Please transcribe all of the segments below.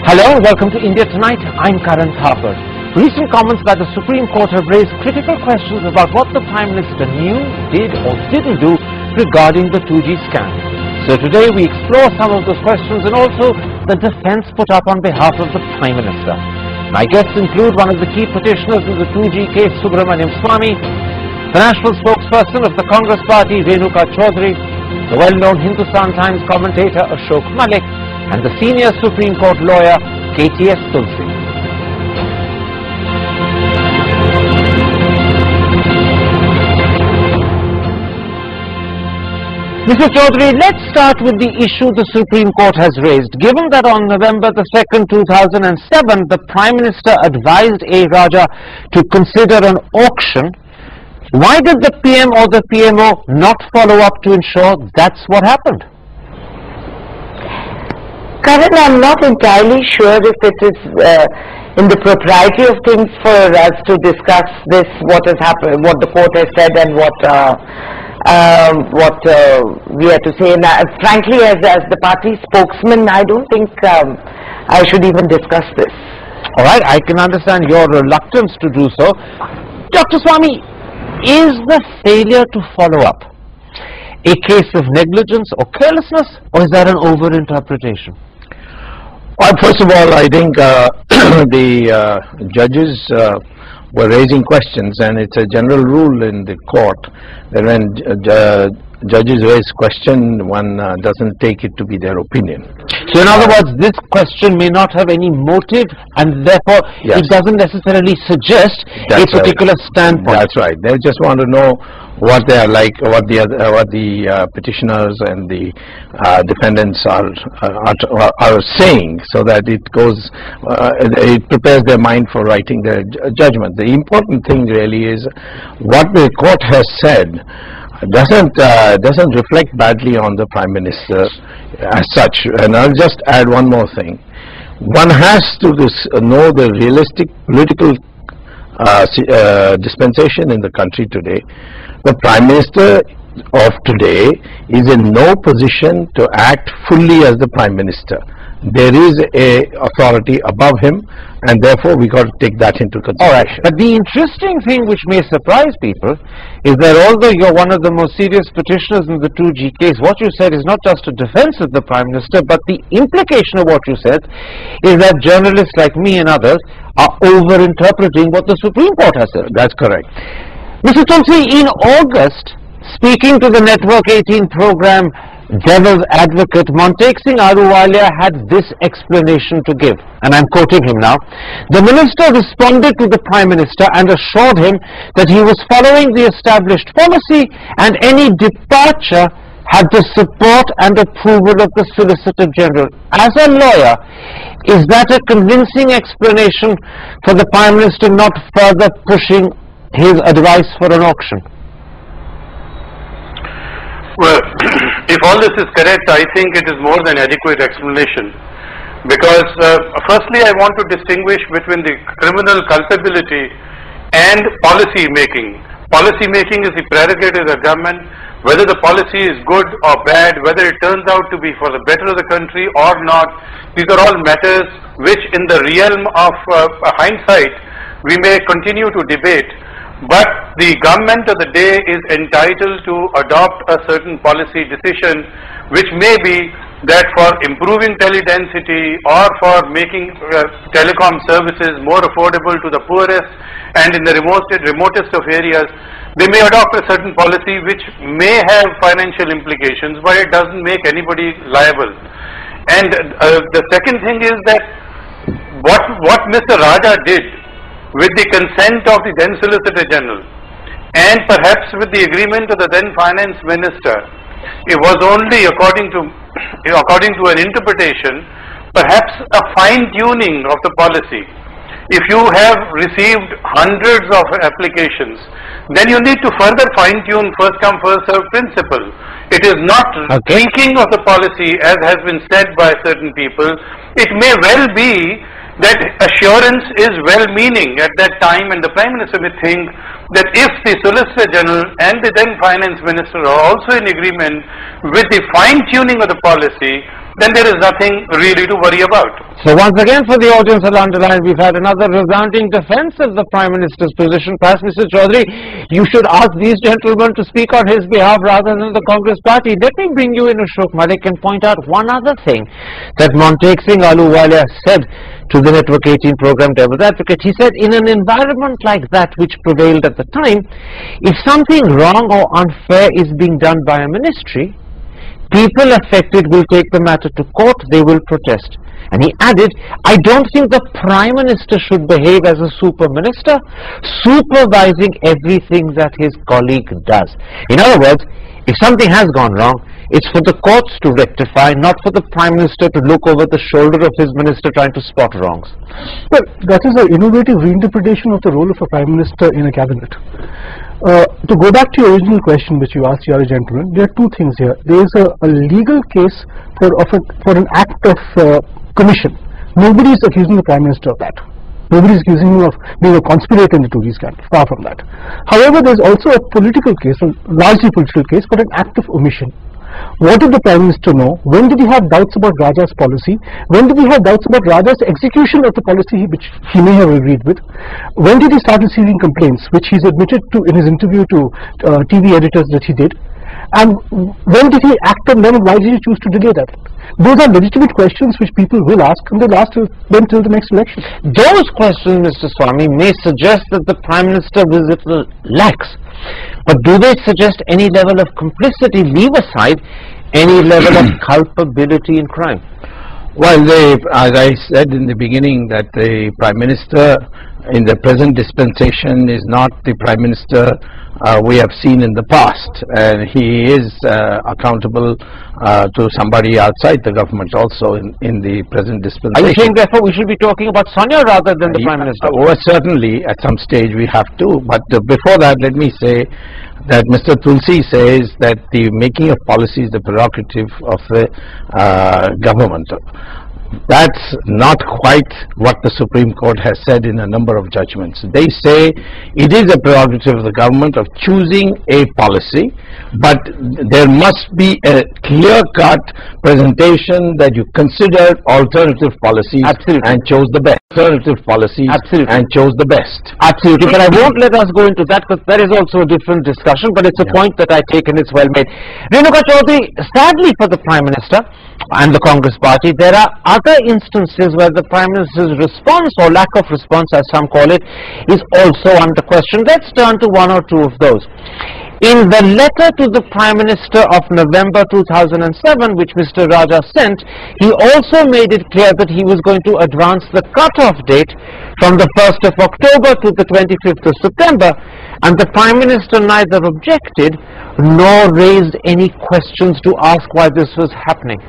Hello, welcome to India Tonight. I'm Karan Thakur. Recent comments by the Supreme Court have raised critical questions about what the Prime Minister knew, did or didn't do regarding the 2G scandal. So today we explore some of those questions and also the defense put up on behalf of the Prime Minister. My guests include one of the key petitioners in the 2G case, Subramainan Swamy, the national spokesperson of the Congress Party, Renuka Chaudhary, the well-known Hindustan Times commentator Ashok Malik, and the senior Supreme Court lawyer KTS Tulsi. Mr. Chaudhary, let's start with the issue the Supreme Court has raised. Given that on November the 2nd, 2007, the Prime Minister advised A. Raja to consider an auction, why did the PM or the PMO not follow up to ensure that's what happened? Karan, I'm not entirely sure if it is in the propriety of things for us to discuss this, what has happened, what the court has said and what we have to say. And frankly, as the party spokesman, I don't think I should even discuss this. All right, I can understand your reluctance to do so. Dr. Swamy, is the failure to follow up a case of negligence or carelessness, or is that an over-interpretation? Well, first of all, I think the judges were raising questions, and it's a general rule in the court that when judges raise question, one doesn't take it to be their opinion. So in other words, this question may not have any motive, and therefore it doesn't necessarily suggest a particular standpoint. That's right. They just want to know what they are like, what the petitioners and the defendants are saying, so that it goes, it prepares their mind for writing their judgment. The important thing really is what the court has said doesn't reflect badly on the Prime Minister as such. And I'll just add one more thing. One has to know the realistic political dispensation in the country today. The Prime Minister of today is in no position to act fully as the Prime Minister. There is a authority above him, and therefore we got to take that into consideration. All right, but the interesting thing which may surprise people is that although you're one of the most serious petitioners in the 2G case, what you said is not just a defense of the Prime Minister, but the implication of what you said is that journalists like me and others are over-interpreting what the Supreme Court has said. That's correct. Mr. Tulsi, in August, speaking to the Network 18 program, Devil's Advocate, Montek Singh Ahluwalia had this explanation to give, and I'm quoting him now. The minister responded to the Prime Minister and assured him that he was following the established policy and any departure had the support and approval of the Solicitor General. As a lawyer, is that a convincing explanation for the Prime Minister not further pushing his advice for an auction? Well, if all this is correct, I think it is more than adequate explanation, because firstly I want to distinguish between the criminal culpability and policy making. Policy making is the prerogative of the government. Whether the policy is good or bad, whether it turns out to be for the better of the country or not, these are all matters which in the realm of hindsight we may continue to debate. But the government of the day is entitled to adopt a certain policy decision, which may be that for improving tele-density or for making telecom services more affordable to the poorest and in the remotest of areas, they may adopt a certain policy which may have financial implications, but it doesn't make anybody liable. And the second thing is that what Mr. Raja did, with the consent of the then Solicitor General and perhaps with the agreement of the then Finance Minister, it was only according to an interpretation, perhaps a fine-tuning of the policy. If you have received hundreds of applications, then you need to further fine-tune first come first served principle. It is not thinking of the policy as has been said by certain people. It may well be that assurance is well-meaning at that time, and the Prime Minister may think that if the Solicitor General and the then Finance Minister are also in agreement with the fine-tuning of the policy, then there is nothing really to worry about. So once again, for the audience will underline, we've had another resounding defense of the Prime Minister's position. Perhaps, Mr. Chaudhary, you should ask these gentlemen to speak on his behalf rather than the Congress party. Let me bring you in, Ashok Malik, and point out one other thing that Montek Singh Ahluwalia said to the Network 18 program Devil's Advocate. He said, in an environment like that which prevailed at the time, if something wrong or unfair is being done by a ministry, people affected will take the matter to court, they will protest. And he added, I don't think the Prime Minister should behave as a super minister, supervising everything that his colleague does. In other words, if something has gone wrong, it's for the courts to rectify, not for the Prime Minister to look over the shoulder of his minister trying to spot wrongs. Well, that is an innovative reinterpretation of the role of a Prime Minister in a cabinet. To go back to your original question which you asked the other gentleman, there are two things here. There is a legal case for an act of commission. Nobody is accusing the Prime Minister of that. Nobody is accusing him of being a conspirator in the Tory scandal. Far from that. However, there is also a political case, a largely political case, for an act of omission. What did the Prime Minister know? When did he have doubts about Raja's policy? When did he have doubts about Raja's execution of the policy which he may have agreed with? When did he start receiving complaints, which he's admitted to in his interview to TV editors that he did? And when did he act on them, and why did he choose to delay that? Those are legitimate questions which people will ask, and they'll ask them till the next election. Those questions, Mr. Swamy, may suggest that the Prime Minister was a little lax. But do they suggest any level of complicity, leave aside any level of culpability in crime? Well, as I said in the beginning, that the Prime Minister in the present dispensation is not the Prime Minister we have seen in the past, and he is accountable to somebody outside the government also in the present dispensation. Are you saying therefore we should be talking about Sonia rather than the Prime Minister? Well, certainly at some stage we have to, but before that let me say that Mr. Tulsi says that the making of policy is the prerogative of the government. That's not quite what the Supreme Court has said in a number of judgments. They say it is a prerogative of the government of choosing a policy, but there must be a clear-cut presentation that you considered alternative policies. Absolutely. And chose the best. Alternative policies. Absolutely. And chose the best. Absolutely, but I won't let us go into that because that is also a different discussion, but it's a point that I take and it's well made. Renuka Chaudhary, sadly for the Prime Minister and the Congress party, there are other instances where the Prime Minister's response or lack of response, as some call it, is also under question. Let's turn to one or two of those. In the letter to the Prime Minister of November 2007, which Mr. Raja sent, he also made it clear that he was going to advance the cut-off date from the 1st of October to the 25th of September, and the Prime Minister neither objected nor raised any questions to ask why this was happening.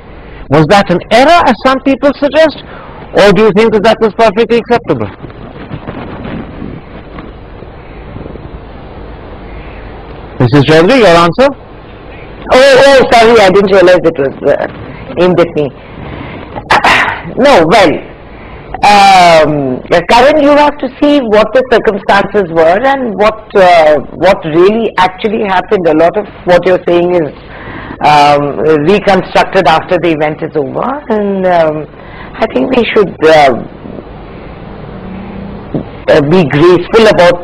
Was that an error, as some people suggest, or do you think that that was perfectly acceptable? Mrs. Chaudhary, your answer? Oh, sorry, I didn't realize it was aimed at me. No, well, Karan, you have to see what the circumstances were and what really actually happened. A lot of what you're saying is reconstructed after the event is over, and I think we should be graceful about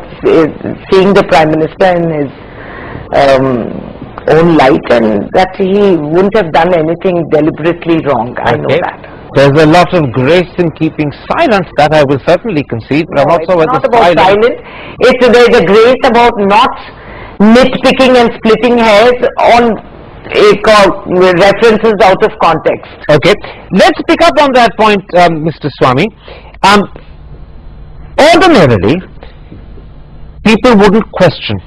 seeing the Prime Minister in his own light, and that he wouldn't have done anything deliberately wrong. I know that. There's a lot of grace in keeping silent, that I will certainly concede, but I'm also it's not about silence. There's a grace about not nitpicking and splitting hairs on references out of context. Okay, let's pick up on that point, Mr. Swamy. Ordinarily, people wouldn't question,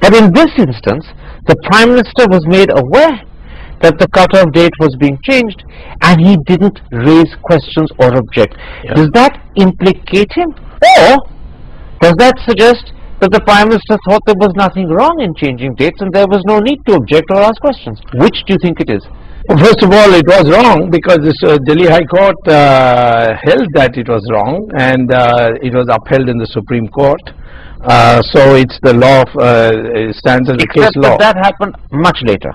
but in this instance, the Prime Minister was made aware that the cut-off date was being changed, and he didn't raise questions or object. Yeah. Does that implicate him, or does that suggest that the Prime Minister thought there was nothing wrong in changing dates and there was no need to object or ask questions? Which do you think it is? Well, first of all, it was wrong because this Delhi High Court held that it was wrong, and it was upheld in the Supreme Court. So it's the law of, it stands as a case law. Except that happened much later.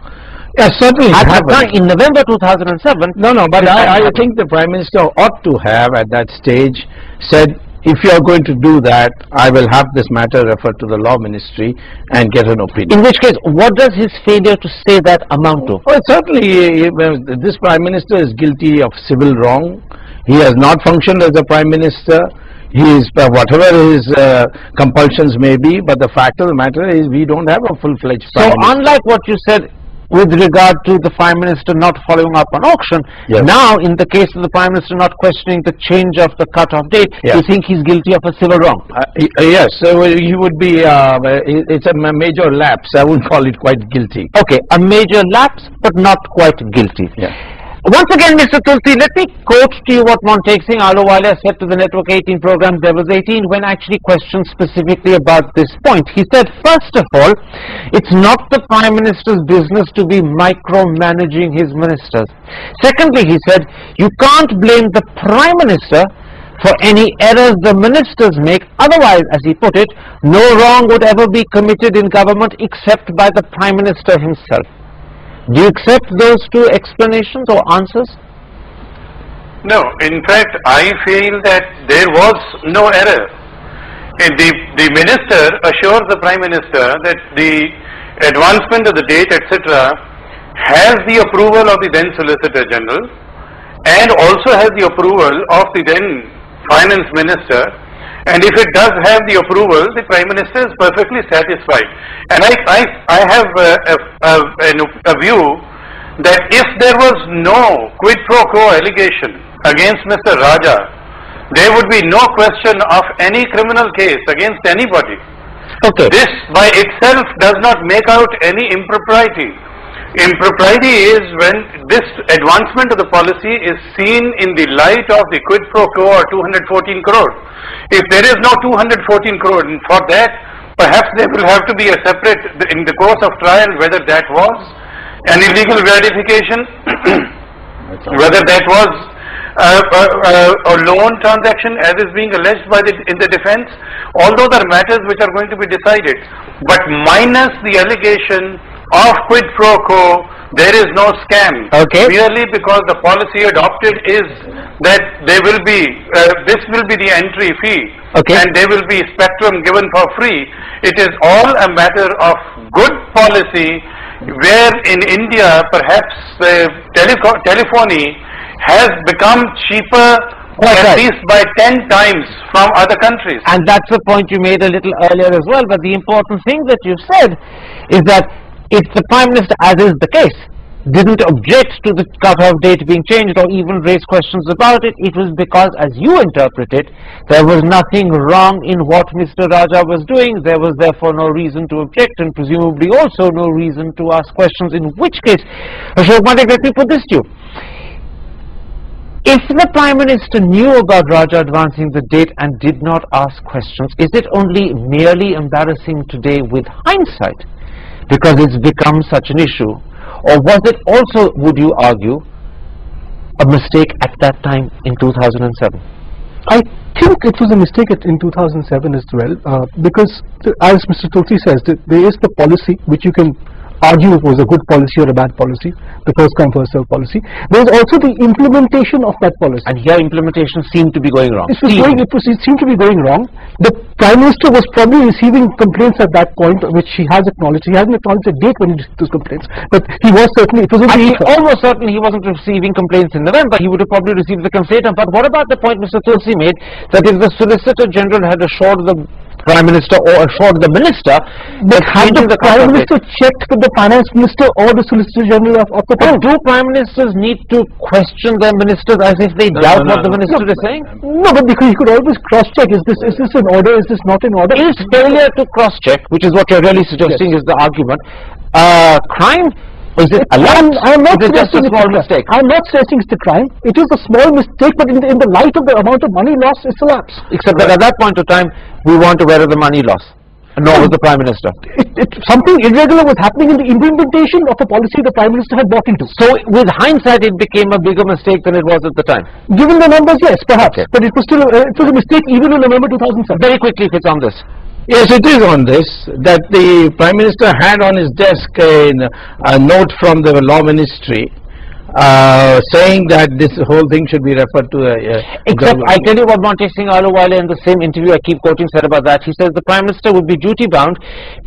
Yes, certainly. At the time, in November 2007. No, but I think the Prime Minister ought to have at that stage said, if you are going to do that, I will have this matter referred to the Law Ministry and get an opinion. In which case, what does his failure to say that amount to? Well, certainly, this Prime Minister is guilty of civil wrong. He has not functioned as a Prime Minister. He is, whatever his compulsions may be, but the fact of the matter is we don't have a full-fledged Prime Minister. So, unlike what you said with regard to the Prime Minister not following up on auction, yes. Now in the case of the Prime Minister not questioning the change of the cut-off date, yes. You think he's guilty of a civil wrong? Yes, so he would be, it's a major lapse. I wouldn't call it quite guilty. Okay, a major lapse, but not quite guilty. Yeah. Once again, Mr. Tulsi, let me quote to you what Montek Singh Ahluwalia said to the Network 18 program There Was 18 when actually questioned specifically about this point. He said, first of all, it's not the Prime Minister's business to be micromanaging his ministers. Secondly, he said, you can't blame the Prime Minister for any errors the ministers make. Otherwise, as he put it, no wrong would ever be committed in government except by the Prime Minister himself. Do you accept those two explanations or answers? No, in fact, I feel that there was no error. The minister assures the Prime Minister that the advancement of the date, etc., has the approval of the then Solicitor General and also has the approval of the then Finance Minister. And if it does have the approval, the Prime Minister is perfectly satisfied. And I have a view that if there was no quid pro quo allegation against Mr. Raja, there would be no question of any criminal case against anybody. Okay. This by itself does not make out any impropriety. Impropriety is when this advancement of the policy is seen in the light of the quid pro quo or 214 crore. If there is no 214 crore, and for that perhaps there will have to be a separate, in the course of trial, whether that was an illegal gratification, whether that was a loan transaction as is being alleged by in the defense. All those are matters which are going to be decided. But minus the allegation of quid pro quo, there is no scam. Okay. Merely because the policy adopted is that there will be, this will be the entry fee, okay, and there will be spectrum given for free. It is all a matter of good policy, where in India perhaps telephony has become cheaper at least by 10 times from other countries. And that's the point you made a little earlier as well. But the important thing that you said is that if the Prime Minister, as is the case, didn't object to the cut-off date being changed or even raise questions about it, it was because, as you interpret it, there was nothing wrong in what Mr. Raja was doing. There was therefore no reason to object, and presumably also no reason to ask questions, in which case, Ashok Manik, let me put this to you. If the Prime Minister knew about Raja advancing the date and did not ask questions, is it only merely embarrassing today with hindsight because it's become such an issue? Or was it also, would you argue, a mistake at that time in 2007? I think it was a mistake in 2007 as well, because as Mr. Tulsi says, there is the policy which you can argue it was a good policy or a bad policy, the first come first serve policy. There is also the implementation of that policy. And here implementation seemed to be going wrong. It seemed to be going wrong. The Prime Minister was probably receiving complaints at that point, which he has acknowledged. He hasn't acknowledged a date when he received those complaints, but he was certainly, it was in the almost certain he wasn't receiving complaints in November. He would have probably received the complaint. But what about the point Mr. Tulsi made, that if the Solicitor General had assured the Prime Minister or assured the Minister, but had the Prime Minister checked with the Finance Minister or the Solicitor General of the Post? Do Prime Ministers need to question their ministers as if they doubt what the Minister is saying? No, but because he could always cross-check, is this in order, is this not in order? Is failure to cross-check, which is what you're really suggesting is the argument, crime? Is it allowed? I'm not just a small mistake? I'm not suggesting it's a crime. It is a small mistake, but in the light of the amount of money lost, it's a lapse. Except that at that point of time, we weren't aware of the money loss, nor was the Prime Minister. Something irregular was happening in the implementation of a policy the Prime Minister had bought into. So, with hindsight, it became a bigger mistake than it was at the time. Given the numbers, yes, perhaps. Okay. But it was still it was a mistake even in November 2007. Very quickly, if it's on this. Yes, it is on this, that the Prime Minister had on his desk a note from the Law Ministry saying that this whole thing should be referred to Except, I tell you what Montek Singh Ahluwalia in the same interview I keep quoting said about that. He says the Prime Minister would be duty bound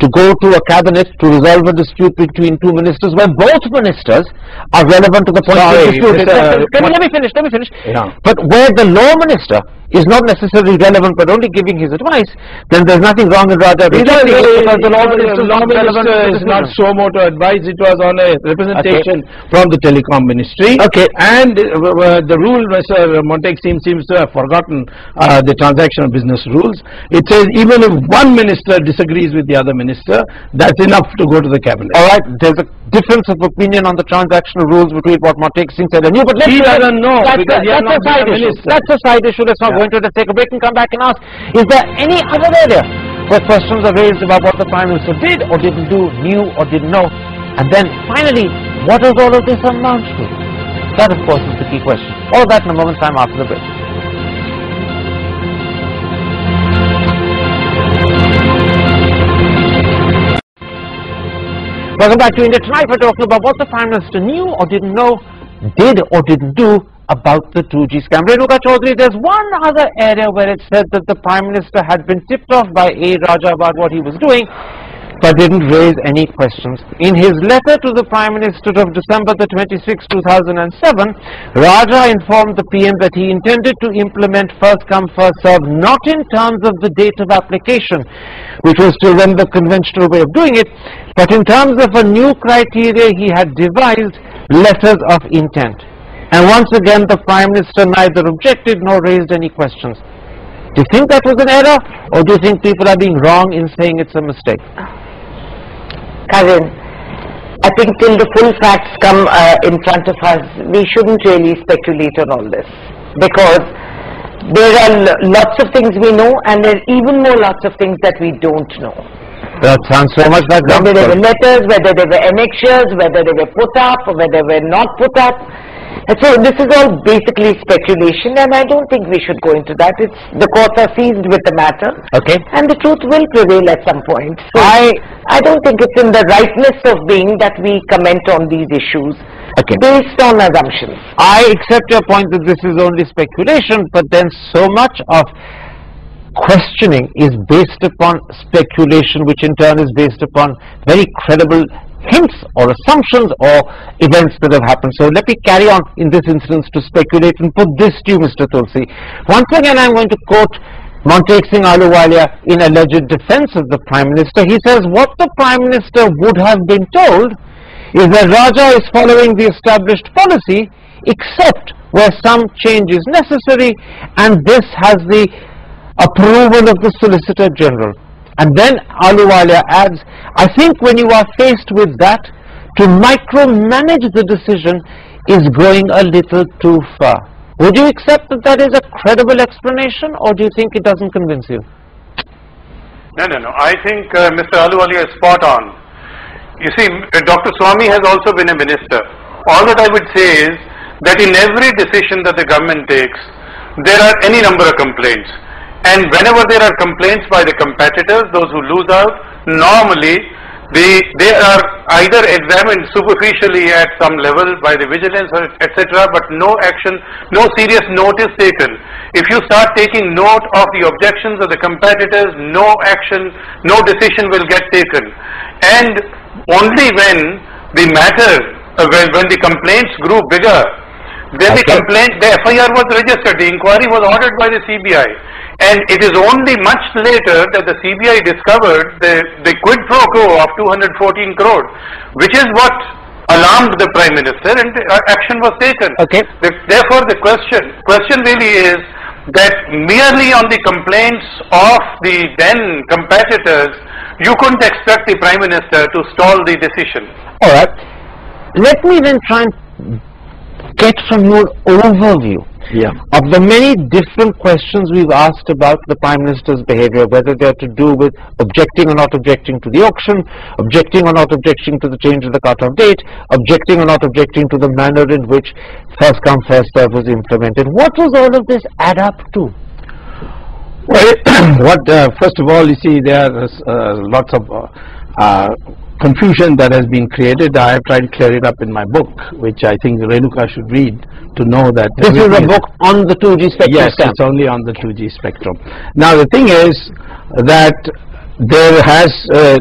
to go to a cabinet to resolve a dispute between two ministers where both ministers are relevant to the point of dispute. Let me finish. Yeah. But where the law minister is not necessarily relevant but only giving his advice, then there's nothing wrong in Raja rejecting it because the law minister is not so more to advise. It was on a representation from the Telecom Ministry. Okay. And the rule, Mr. Montek seems to have forgotten the transactional business rules. It says even if one minister disagrees with the other minister, that's enough to go to the cabinet. All right, there's a difference of opinion on the transactional rules between what Montek Singh said and you, but he doesn't know because he has not been a minister. That's a side issue. Let's not go into it. Let's take a break and come back and ask, is there any other area where questions are raised about what the Prime Minister did or didn't do, knew or didn't know? And then finally, what does all of this amount to? That of course is the key question. All that in a moment's time after the break. Welcome back to India Tonight. We're talking about what the Prime Minister knew or didn't know, did or didn't do about the 2G scam. Renuka Chaudhary, there's one other area where it said that the Prime Minister had been tipped off by A. Raja about what he was doing, but didn't raise any questions. In his letter to the Prime Minister of December the 26th, 2007, Raja informed the PM that he intended to implement first come, first serve, not in terms of the date of application, which was still then the conventional way of doing it, but in terms of a new criteria he had devised, letters of intent. And once again, the Prime Minister neither objected nor raised any questions. Do you think that was an error, or do you think people are being wrong in saying it's a mistake? Karin, I think till the full facts come in front of us, we shouldn't really speculate on all this, because there are lots of things we know and there are even more lots of things that we don't know. That sounds so much like whether they were letters, whether they were annexures, whether they were put up or whether they were not put up. And so this is all basically speculation, and I don't think we should go into that. It's the courts are seized with the matter, okay, and the truth will prevail at some point. So I don't think it's in the rightness of being that we comment on these issues, okay, based on assumptions. I accept your point that this is only speculation, but then so much of questioning is based upon speculation, which in turn is based upon very credible hints or assumptions or events that have happened. So let me carry on in this instance to speculate and put this to you, Mr. Tulsi. Once again, I'm going to quote Montek Singh Ahluwalia in alleged defense of the Prime Minister. He says what the Prime Minister would have been told is that Raja is following the established policy except where some change is necessary, and this has the approval of the Solicitor General. And then Ahluwalia adds, I think when you are faced with that, to micromanage the decision is going a little too far. Would you accept that that is a credible explanation, or do you think it doesn't convince you? No. I think Mr. Ahluwalia is spot on. You see, Dr. Swamy has also been a minister. All that I would say is that in every decision that the government takes, there are any number of complaints. And whenever there are complaints by the competitors, those who lose out, normally they are either examined superficially at some level by the vigilance or etc., but no action, no serious note is taken. If you start taking note of the objections of the competitors, no action, no decision will get taken. And only when the matter, when the complaints grew bigger, then the FIR was registered, the inquiry was ordered by the CBI. And it is only much later that the CBI discovered the quid pro quo of 214 crore, which is what alarmed the Prime Minister, and action was taken. Okay. Therefore, the question really is that merely on the complaints of the then competitors, you couldn't expect the Prime Minister to stall the decision. All right. Let me then try and get from your overview of the many different questions we've asked about the Prime Minister's behavior, whether they're to do with objecting or not objecting to the auction, objecting or not objecting to the change of the cut-off date, objecting or not objecting to the manner in which first come, first serve was implemented. What does all of this add up to? Well, first of all, you see, there is lots of confusion that has been created. I have tried to clear it up in my book, which I think Renuka should read to know that. This is a book on the 2G spectrum. Yes, it's only on the 2G spectrum. Now the thing is that there has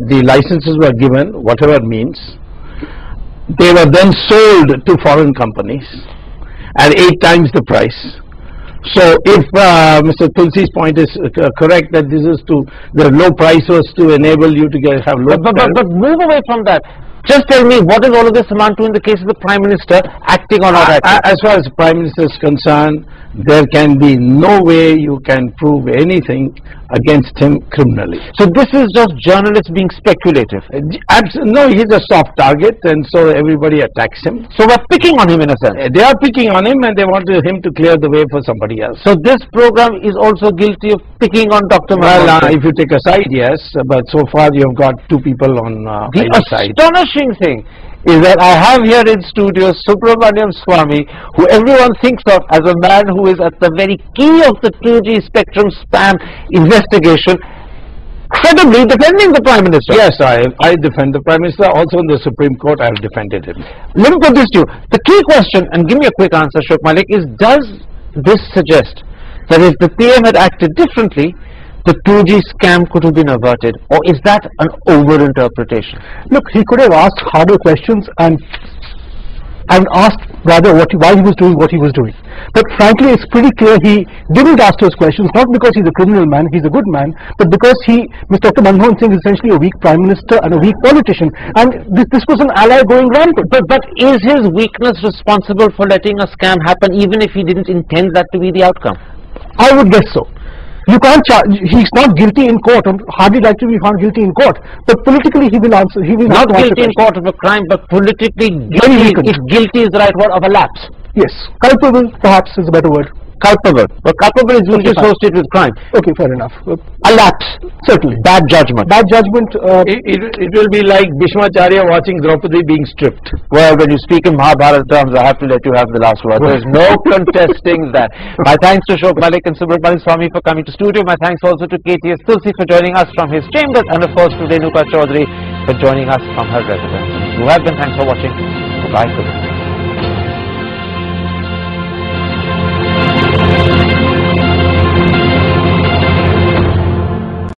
the licenses were given, whatever means. They were then sold to foreign companies at 8 times the price. So if Mr. Tulsi's point is correct, that this is to, the low price was to enable you to have low. But move away from that. Just tell me, what does all of this amount to in the case of the Prime Minister acting or not acting? As far as the Prime Minister is concerned, there can be no way you can prove anything against him criminally. So this is just journalists being speculative. No, he's a soft target, and so everybody attacks him. So we're picking on him in a sense. They are picking on him, and they want him to clear the way for somebody else. So this program is also guilty of picking on Dr. Well, if you take a side, yes, but so far you have got 2 people on either side. The astonishing thing is that I have here in studio Subramainan Swamy, who everyone thinks of as a man who is at the very key of the 2G spectrum spam investigation, credibly defending the Prime Minister. Yes, I defend the Prime Minister. Also in the Supreme Court, I have defended him. Let me put this to you. The key question, and give me a quick answer, Shok Malik, is does this suggest that if the PM had acted differently, the 2G scam could have been averted, or is that an over-interpretation? Look, he could have asked harder questions and asked rather why he was doing what he was doing. But frankly, it's pretty clear he didn't ask those questions, not because he's a criminal man, he's a good man, but because Mr. Dr. Manmohan Singh is essentially a weak Prime Minister and a weak politician, and this was an ally going rampant. But is his weakness responsible for letting a scam happen, even if he didn't intend that to be the outcome? I would guess so. You can't charge. He's not guilty in court, or hardly likely to be found guilty in court. But politically, he will answer. He will not guilty in court of a crime, but politically guilty. If guilty is the right word, of a lapse. Yes, culpable perhaps is a better word. Culpable, but culpable is usually associated with crime. Okay, fair enough. A lapse, certainly. Bad judgment. Bad judgment. It will be like Bhishmacharya watching Draupadi being stripped. Well, when you speak in Mahabharata terms, I have to let you have the last word. There is no contesting that. My thanks to Shok Malik and Subramanian Swamy for coming to studio. My thanks also to KTS Tulsi for joining us from his chambers, and of course to Renuka Chaudhary for joining us from her residence. You have been. Thanks for watching. Goodbye.